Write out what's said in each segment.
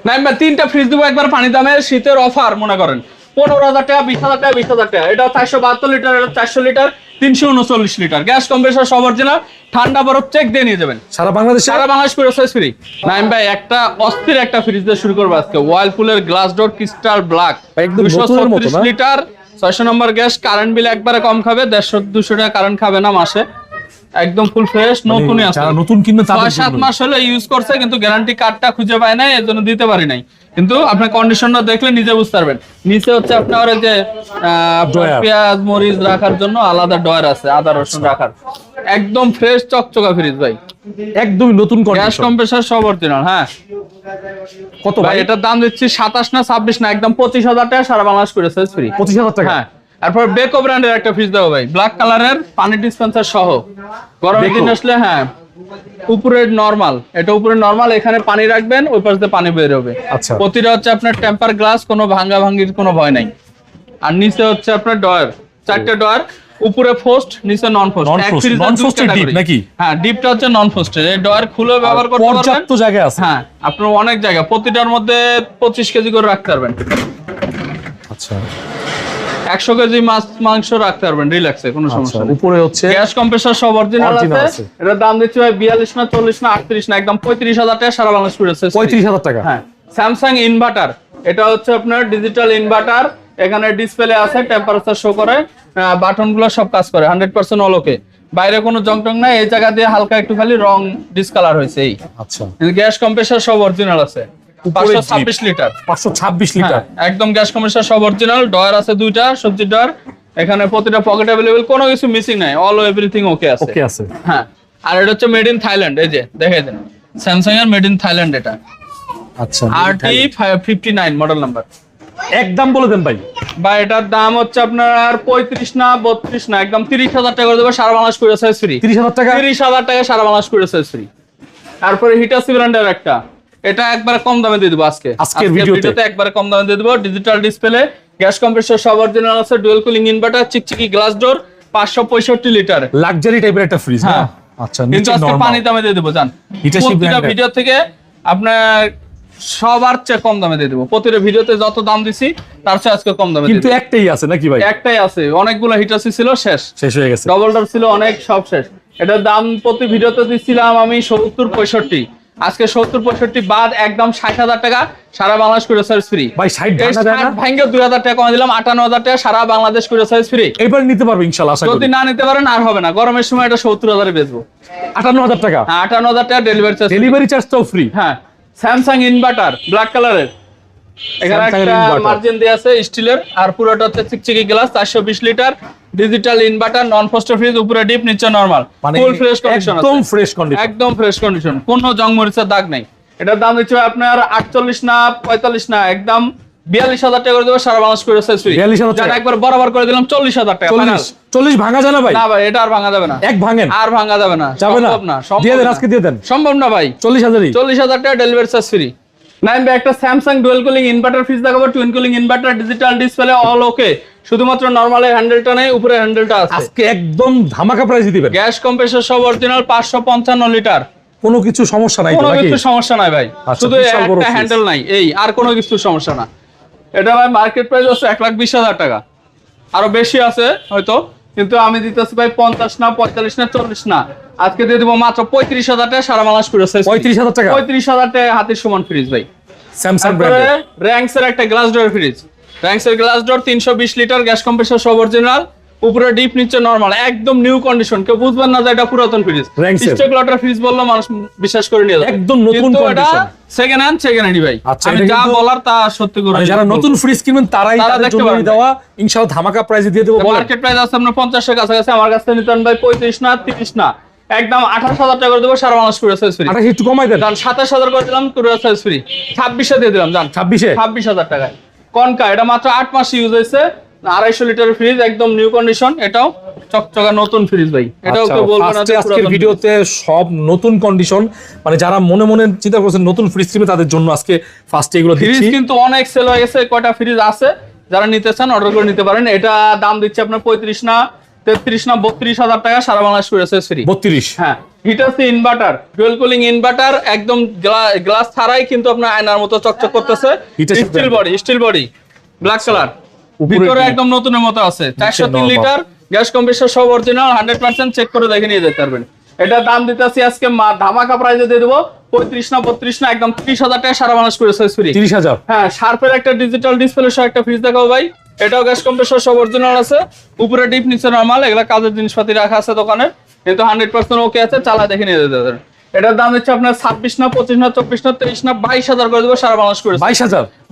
নাইম ভাই 3টা ফ্রিজ দিব একবার পানি দামে, শীতের অফার মনে করেন 15,000 টাকা, 20,000 টাকা, 20,000 টাকা। এটা 472 লিটার, এটা 400 লিটার, 339 লিটার। গ্যাস কম্প্রেসর সব অরিজিনাল, ঠান্ডা বরফ চেক দিয়ে নিয়ে যাবেন সারা বাংলাদেশ করে ফ্রি। নাইম ভাই একটা অস্থির একটা ফ্রিজ দিয়ে শুরু করবো আজকে। ওয়ার্লপুলের glass door crystal black, 236 litre, 600 number gas. Current bill একবারে কম খাবে, 150-200 টাকা কারেন্ট খাবে না মাসে। একদম ফুল ফ্রেশ, নতুনই আছে। যারা নতুন কিনবে তাদের 6-7 মাস হলো ইউজ করছে, কিন্তু গ্যারান্টি কার্ডটা খুঁজে পায় না, এর জন্য দিতে পারি নাই। কিন্তু আপনার কন্ডিশনটা দেখলে নিজে বুঝতে পারবেন। নিচে হচ্ছে আপনার যে পেঁয়াজ মরিচ রাখার জন্য আলাদা ডয়ার আছে, আদা রসুন রাখার। একদম ফ্রেশ চকচকা ফ্রিজ ভাই, একদম নতুন গ্যাস কম্প্রেসর সব অরিজিনাল। হ্যাঁ কত ভাই? এটার দাম দিচ্ছি 27 না 26 না, একদম 25,000 টাকা, সারা বাংলাদেশ করে ফ্রি। 25,000 টাকা। হ্যাঁ, তারপর বেকো ব্র্যান্ডের একটা ফ্রিজ দেবো ভাই, ব্ল্যাক কালারের, পানি ডিসপেন্সার সহ। গরমের দিন আসলে হ্যাঁ, উপরে নরমাল, এটা উপরে নরমাল, এখানে পানি রাখবেন, ওই পাশ দিয়ে পানি বের হবে। আচ্ছা, প্রতিটা হচ্ছে আপনার টেম্পার গ্লাস, কোনো ভাঙ্গা ভাঙ্গির কোনো ভয় নাই। আর নিচে হচ্ছে আপনার ডয়ার, 4টে ডয়ার, উপরে ফোস্ট, নিচে নন ফোস্ট। এক ফ্রিজে নন ফোস্টের ডিপ নাকি? হ্যাঁ, ডিপটা হচ্ছে নন ফোস্টের। এই ডয়ার খুলে ব্যবহার করতে পারবেন, পর্যাপ্ত জায়গা আছে। হ্যাঁ, আপনার অনেক জায়গা, প্রতিটার মধ্যে 25 কেজি করে রাখতে পারবেন। আচ্ছা, 100 কেজি মাংস রাখতে পারবেন রিল্যাক্সে, কোনো সমস্যা নেই। উপরে হচ্ছে গ্যাস কম্প্রেসর সব অরিজিনাল আছে। এটার দাম দিচ্ছি ভাই 42 না 40 না 38 না, একদম 35,000 টাকা, সারা বাংলাদেশ করে 35,000 টাকা। হ্যাঁ, স্যামসাং ইনভার্টার, এটা হচ্ছে আপনার ডিজিটাল ইনভার্টার। এখানে ডিসপ্লে আছে, টেম্পারেচার শো করে, বাটন গুলো সব কাজ করে, 100% অল ওকে। বাইরে কোনো জং টং নাই, এই জায়গা দিয়ে হালকা একটু খালি রং ডিসকালার হয়েছে এই। আচ্ছা, গ্যাস কম্প্রেসর সব অরিজিনাল আছে, 526 লিটার। 526 লিটার একদম গ্যাস কম্প্রেসর সব অরিজিনাল। ডয়ার আছে 2টা, সবজি ডয়ার। এখানে প্রতিটা পকেট अवेलेबल, কোনো কিছু মিসিং নাই, অল এভরিথিং ওকে আছে। ওকে আছে। হ্যাঁ, আর এটা হচ্ছে মেড ইন থাইল্যান্ড, এই যে দেখাই দেন, স্যামসাং এর মেড ইন থাইল্যান্ড এটা। আচ্ছা, RT59 মডেল নাম্বার। একদম বলে দেন ভাই। বা এটার দাম হচ্ছে আপনার 35 না 32 না, একদম 30,000 টাকা করে দেবো, সারা বাংলাদেশ করে ফ্রি। 30,000 টাকা, 30,000 টাকা, সারা বাংলাদেশ করে ফ্রি। তারপরে হিটাচি ব্র্যান্ডের একটা, এটা একবারে কম দামে দিয়ে দেবো আজকের ভিডিওতে, একবারে কম দামে দিয়ে দেবো। ডিজিটাল ডিসপ্লে, গ্যাস কম্প্রেসর সব অরিজিনাল আছে, ডুয়াল কুলিং ইনভার্টার, চিকচিকি গ্লাস ডোর, 565 লিটার, লাক্সারি টাইপের একটা ফ্রিজ। হ্যাঁ, আচ্ছা, কিন্তু আজকে পানি দামে দিয়ে দেবো জান। প্রতিটা ভিডিও থেকে আপনার সবার চেয়ে কম দামে দিয়ে দেবো। প্রতিটা ভিডিওতে যত দাম দিছি তার চেয়ে আজকে কম দামে, কিন্তু একটাই আছে নাকি ভাই? একটাই আছে, অনেকগুলো হিটাচি ছিল, শেষ হয়ে গেছে। ডবল ডোর ছিল অনেক, সব শেষ। এটার দাম প্রতি ভিডিওতে দিচ্ছিলাম আমি 70-65, আজকে 70-65 বাদ একদম 60,000 টাকা, সারা বাংলাদেশ করে ফ্রি ভাই। 60 ভাঙ্গে 2,000 টাকা কমে দিলাম, 58,000 টাকা, সারা বাংলাদেশ করে ফ্রি। এবার নিতে পারবো ইনশাআল্লাহ, আশা করি। যদি না নিতে পারেন আর হবে না, গরমের সময় এটা 70,000 এ বেচবো। 58,000 টাকা? হ্যাঁ, 58,000 টাকা ডেলিভারি চার্জটাও ফ্রি। হ্যাঁ, স্যামসাং ইনভার্টার ব্ল্যাক কালারের, এখানে একটা মার্জিন দেয়া আছে স্টিলের, আর পুরোটা হচ্ছে চিকচিকি glass, 420 litre, digital inverter, non frosted fridge, উপরে ডিপ, নিচে নরমাল, ফুল ফ্রেশ কন্ডিশন আছে, একদম ফ্রেশ কন্ডিশন, একদম ফ্রেশ কন্ডিশন, কোনো জং মরিচের দাগ নাই। এটার দাম দিচ্ছে আপনার 48 না 45 না, একদম 42,000 টাকা করে দেবো, সারা বাংলাদেশ করে ফ্রি। 42,000 টাকা একবার বরাবর করে দিলাম 40,000 টাকা। 40 ভাঙা যায় না ভাই? না ভাই, এটা আর ভাঙা যাবে না, এক ভাঙেন আর ভাঙা যাবে না, সম্ভব না। দিয়ে দেন, আজকে দিয়ে দেন। সম্ভব না ভাই, 40,000 টাকা ডেলিভারি চার্জ ফ্রি। নাইম ভাই একটা Samsung dual cooling inverter fridge দেখাবো, twin cooling inverter, digital display, all okay, শুধুমাত্র নরমালের হ্যান্ডেলটা নেই, উপরে হ্যান্ডেলটা আছে। আজকে একদম ধামাকা প্রাইসে দিবেন। গ্যাস কম্প্রেসর সব অরিজিনাল, 555 লিটার, কোনো কিছু সমস্যা নাই, কোনো কিছু সমস্যা নাই ভাই, শুধু একটা হ্যান্ডেল নাই, এই আর কোনো কিছু সমস্যা না। এটা ভাই মার্কেট প্রাইস হচ্ছে 1,20,000 টাকা, আরো বেশি আছে হয়তো, কিন্তু আমি দিতেছি ভাই 50 না 45 না 40 না, আজকে দিয়ে দেবো মাত্র 35,000 টাকা, সারা বাংলাদেশ করে 35,000 টাকা। 35,000 টাকা হাতের সমান ফ্রিজ ভাই, স্যামসাং ব্র্যান্ডের। র‍্যাংসের একটা গ্লাস ডোর ফ্রিজ, র‍্যাংসের glass door, 320 litre, gas compressor সব অরিজিনাল, উপরে ডিপ, নিচে নরমাল, একদম নিউ কন্ডিশন, কেউ বুঝবেন না যে এটা পুরাতন ফ্রিজ। স্টক লটার ফ্রিজ বললে মানুষ বিশ্বাস করে নিয়ে যাবে, একদম নতুন কন্ডিশন, সেকেন্ড হ্যান্ড ভাই। আচ্ছা, আমি যা বলার তা সত্যি করে, যারা নতুন ফ্রিজ কিনবেন তারাই তাদের জন্য দেওয়া ইনশাআল্লাহ ধামাকা প্রাইসে দিয়ে দেব। মার্কেট প্রাইস আছে আপনার 50 এর কাছাকাছি, আমার কাছে নিতেন ভাই 35 না 30 না, একদম 28,000 টাকা করে দেবো, সারা বাংলাদেশ করে ফ্রি। 28 একটু কমাই দেন, 27,000 করে দিলাম, করে ফ্রি। 26 এ দিয়ে দিলাম, জান 26,000 টাকায় কনকা, এটা মাত্র 8 মাস ইউজ হয়েছে, 250 লিটারের ফ্রিজ, একদম নিউ কন্ডিশন, এটাও চকচকা নতুন ফ্রিজ ভাই। এটাও কেউ বলবে না যে আজকের ভিডিওতে সব নতুন কন্ডিশন, মানে যারা মনে মনে চিন্তা করছেন নতুন ফ্রিজ কিনবে তাদের জন্য আজকে ফার্স্ট এগুলো দিচ্ছি। ফ্রিজ কিন্তু অনেক সেল হয়ে গেছে, কয়টা ফ্রিজ আছে, যারা নিতে চান অর্ডার করে নিতে পারেন। এটা দাম দিচ্ছে আপনার 35 না 33 না 32,000 টাকা, সারা বাংলাদেশ করে ফ্রি। 32? হ্যাঁ, Hitachi inverter, dual cooling inverter, একদম গ্লাস ছাড়াই কিন্তু আপনার আয়নার মতো চকচক করতেছে। স্টিল বডি ব্ল্যাক কালার, ভিতরে একদম নতুনের মতো আছে। 403 লিটার গ্যাস কম্প্রেসর সব অরিজিনাল, 100% চেক করে দেখে নিয়ে যেতে পারবেন। এটা দাম দিতেছি আজকে ধামাকা প্রাইসে দিয়ে দেবো 35 না 32 না, একদম 30,000 টাকা সারা বাংলাদেশ করে ফ্রি। 30,000? হ্যাঁ, শার্পের একটা ডিজিটাল ডিসপ্লে সহ একটা ফ্রিজ দেখাবো ভাই। এটাও গ্যাস কম্প্রেসর সব অরিজিনাল আছে, উপরে ডিপ নিচে নরমাল। এগুলা কাজের জিনিসপাতি রাখা আছে দোকানে, কিন্তু 100% ওকে আছে, চালা দেখে নিয়ে যেতে পারেন। এটার দাম হচ্ছে আপনার 26 না 25 না 24 না 23 না 22,000 করে দেবো সারা বাংলাদেশ করে।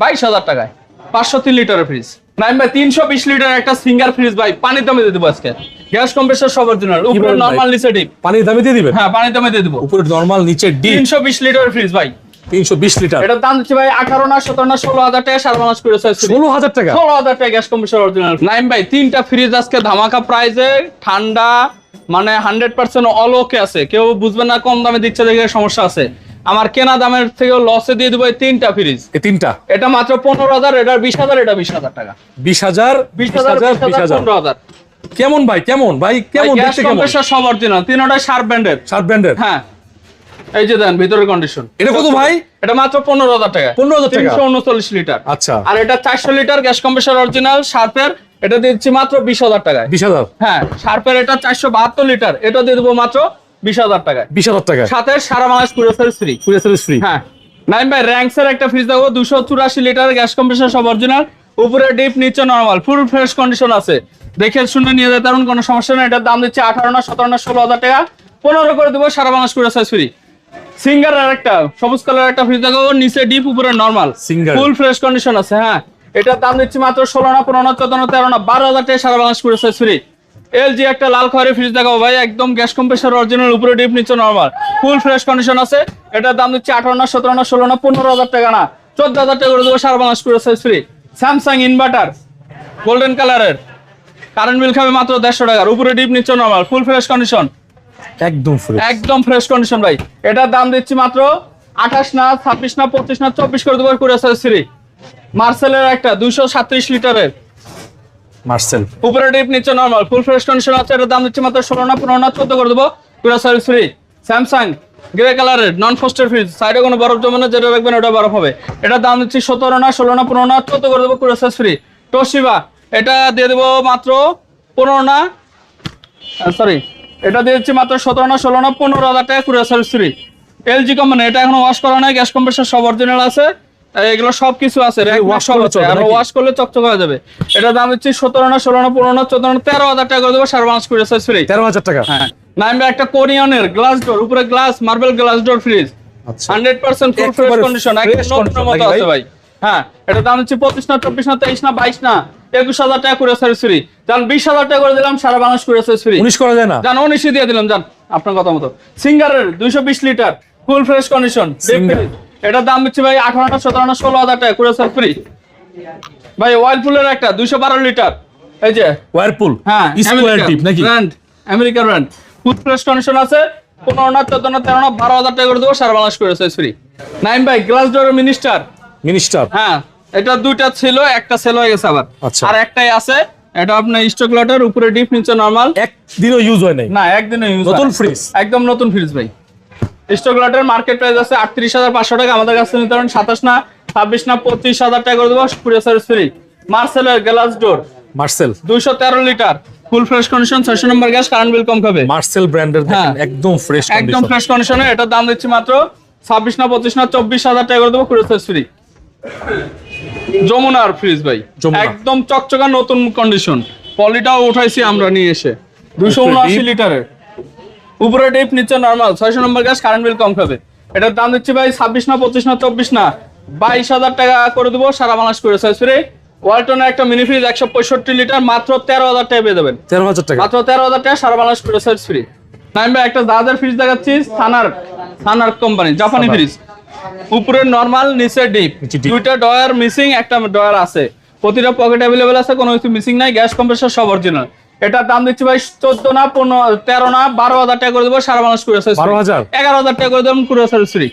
22,000 টাকায় 503 লিটারের ফ্রিজ। নাইম ভাই 320 লিটার একটা সিঙ্গার ফ্রিজ ভাই, পানির দামে দিয়ে দেবো আজকে। গ্যাস কম্প্রেসর সব অরিজিনাল, উপরে নরমাল নিচে ডিপ। পানির দামে দিয়ে দিবেন? হ্যাঁ, পানির দামে দিয়ে দেবো। উপরে নরমাল নিচে ডিপ, 320 লিটারের ফ্রিজ ভাই। 320 লিটার। এটার দাম হচ্ছে ভাই 18 না 17 না 16,000 টাকা সারা বাংলাদেশ করে। 16,000 টাকা? 16,000 টাকা গ্যাস কম্প্রেসর অরিজিনাল। নাইম ভাই তিনটা ফ্রিজ আজকে ধামাকা প্রাইসে, ঠান্ডা মানে 100% অল ওকে আছে, কেউ বুঝবে না কম দামে দিচ্ছে দেখে সমস্যা আছে। আমার কেনা দামের থেকেও লসে দিয়ে দেবো এই তিনটা ফ্রিজ। এই তিনটা? এটা মাত্র 15,000, এটা 20,000, এটা 20,000 টাকা। 20,000 15,000। কেমন ভাই, কেমন ভাই, কেমন দেখতে? কেমন? সব অরিজিনাল, তিনটাই শার্প ব্র্যান্ডের। হ্যাঁ, এই যে দেন ভিতরের কন্ডিশন। এটা কত ভাই? এটা মাত্র 15,000 টাকা। 15,000 টাকা, 339 লিটার। আচ্ছা। আর এটা 400 লিটার গ্যাস কম্প্রেসর অরিজিনাল শার্পের, এটা দিচ্ছি মাত্র 20,000 টাকায়। 20,000? হ্যাঁ, শার্পের এটা 472 লিটার, এটা দিয়ে দেবো মাত্র 20,000 টাকায়। 20,000 টাকা, সাথে সারা বাংলাদেশ কুরিয়ার সার্ভিস ফ্রি। হ্যাঁ, নাইম ভাই র্যাঙ্কসের একটা ফ্রিজ দেবো 284 লিটার গ্যাস কম্প্রেসর সব অরিজিনাল, উপরে ডিপ নিচে নরমাল, ফুল ফ্রেশ কন্ডিশন আছে, দেখে শুনে নিয়ে যেতে পারুন, কোনো সমস্যা নেই। এটার দাম দিচ্ছে 18 না 17 না 16,000 টাকা, 15 করে দেবো সারা বাংলাদেশ কুরিয়ার সার্ভিস ফ্রি। সিঙ্গারের একটা সবুজ কালার একটা ফ্রিজ দেখাবো, নিচে ডিপ উপরে নরমাল, ফুল ফ্রেশ কন্ডিশন আছে। হ্যাঁ, এটার দাম দিচ্ছি মাত্র 16 না 15 না 14 না 13 না 12,000 টাকা সারা Bangladesh courier service free. LG একটা লাল খয়েরি ফ্রিজ দেখাবো ভাই, একদম গ্যাস কম্প্রেসর অরিজিনাল, উপরে ডিপ নিচে নরমাল, ফুল ফ্রেশ কন্ডিশন আছে। এটার দাম দিচ্ছি 18 না 17 না 16 না 15,000 টাকা না 14,000 টাকা করে দেবো সারা Bangladesh courier service free. Samsung inverter golden কালারের, কারেন্ট বিল খাবে মাত্র 150 টাকার, উপরে ডিপ নিচে নরমাল, ফুল ফ্রেশ কন্ডিশন, একদম ফ্রেশ কন্ডিশন ভাই। এটার দাম দিচ্ছি মাত্র 28 না 26 না 25 না 24 করে দেবো কুরিয়ার সার্ভিস ফ্রি। মার্সেলের একটা 237 লিটারের, মার্সেল, উপরে ডিপ নিচে নরমাল, ফুল ফ্রেশ কন্ডিশন আছে। এটার দাম দিচ্ছি মাত্র 16 না 15 না 14 করে দেবো courier service free. Samsung grey কালারের নন ফ্রস্টেড ফ্রিজ, সাইডে কোনো বরফ জমে না, যেটা রাখবেন ওটা বরফ হবে। এটার দাম দিচ্ছি 17 না 16 না 15 না 14 করে দেবো কুরিয়ার সার্ভিস ফ্রি। তোশিবা এটা দিয়ে দেবো মাত্র 15 না সরি এটা দিচ্ছি মাত্র 17 না 16 না 15,000 টাকা courier service free. LG company, এটা এখনো ওয়াশ করা নাই, গ্যাস কম্প্রেসর সব অরিজিনাল আছে, এগুলো সবকিছু আছে, ওয়াশ করলে চকচক হয়ে যাবে। এটা দাম হচ্ছে 17 না 16 না 15 না 14 না 13,000 টাকা করে দেবো সারা বাংলাদেশ কুরিয়ার সার্ভিস ফ্রি। 13,000 টাকা? হ্যাঁ, নাইমে একটা কোরিয়ানের গ্লাস ডোর, উপরে glass marble glass door fridge, 100% ফুল ফ্রেশ কন্ডিশন, একদম নতুন মতো আছে ভাই। হ্যাঁ, এটা দাম হচ্ছে 25 না 24 না 23 না 22 না 21,000 টাকা কুরিয়ার সার্ভিস ফ্রি। জান 20,000 টাকা করে দিলাম সারা বাংলাদেশ কুরিয়ার সার্ভিস ফ্রি। 19 করা যায় না? জান 19 দিয়ে দিলাম, জান আপনার কথা মতো। সিঙ্গারের 220 লিটার ফুল ফ্রেশ কন্ডিশন, এটার দাম হচ্ছে ভাই 18 না 17 না 16,000 টাকা কুরিয়ার সার্ভিস ফ্রি। ভাই ওয়ার্লপুলের একটা 212 লিটার, এই যে ওয়ার্লপুল, হ্যাঁ স্কয়ার টিপ নাকি ব্র্যান্ড, আমেরিকার ব্র্যান্ড, ফুল ফ্রেশ কন্ডিশন আছে, 15 না 14 না 13 না 12,000 টাকা করে দেবো সারা Bangladesh courier service free. Naim ভাই গ্লাস ডোরের মিনিস্টার, হ্যাঁ এটা দুইটা ছিল, একটা সেল হয়ে গেছে আবার, আর একটাই আছে। এটা আপনার স্টক লটের, উপরে ডিপ নিচে নরমাল, একদিনও ইউজ হয় নাই? না, একদিনও ইউজ, নতুন ফ্রিজ, একদম নতুন ফ্রিজ ভাই। স্টক লটের মার্কেট প্রাইস আছে 38,500 টাকা, আমাদের কাছে নিতে পারেন 27 না 26 না 25,000 টাকা করে দেবো কুরিয়ার সার্ভিস ফ্রি। মার্সেলের glass door, Marcel 213 litre full fresh condition, 600 number gas, current bill কম খাবে। মার্সেল ব্র্যান্ডের, দেখেন একদম ফ্রেশ কন্ডিশন, একদম ফ্রেশ কন্ডিশনে। এটার দাম দিচ্ছি মাত্র 26 না 25 না 24,000 টাকা করে দেবো কুরিয়ার সার্ভিস ফ্রি। যমুনার ফ্রিজ ভাই, একদম চকচকা নতুন কন্ডিশন, পলিটাও উঠাইছি আমরা নিয়ে এসে, 279 লিটারের, উপরে ডিপ নিচে normal, 600 number gas, current bill কম খাবে। এটার দাম দিচ্ছি ভাই 26 না 25 না 24 না 22,000 টাকা করে দেবো সারা বাংলাদেশ কুরিয়ার সার্ভিস ফ্রি। ওয়ালটনের একটা মিনি ফ্রিজ 165 লিটার, মাত্র 13,000 টাকা পেয়ে যাবেন। 13,000 টাকা, মাত্র 13,000 টাকা সারা Bangladesh courier service free. Naim ভাই একটা দাদার ফ্রিজ দেখাচ্ছি, সানার কোম্পানি, জাপানি ফ্রিজ, উপরে নরমাল নিচে ডিপ, দুইটা ডয়ার মিসিং, একটা ডয়ার আছে, প্রতিটা পকেট অ্যাভেলেবেল আছে, কোনো কিছু মিসিং নাই, গ্যাস কম্প্রেসর সব অরিজিনাল। এটার দাম দিচ্ছি ভাই 14 না 13 না 12,000 টাকা করে দেবো সারা বাংলাদেশ কুরিয়ার সার্ভিস ফ্রি। 11,000 টাকা করে দেবেন কুরিয়ার সার্ভিস ফ্রি।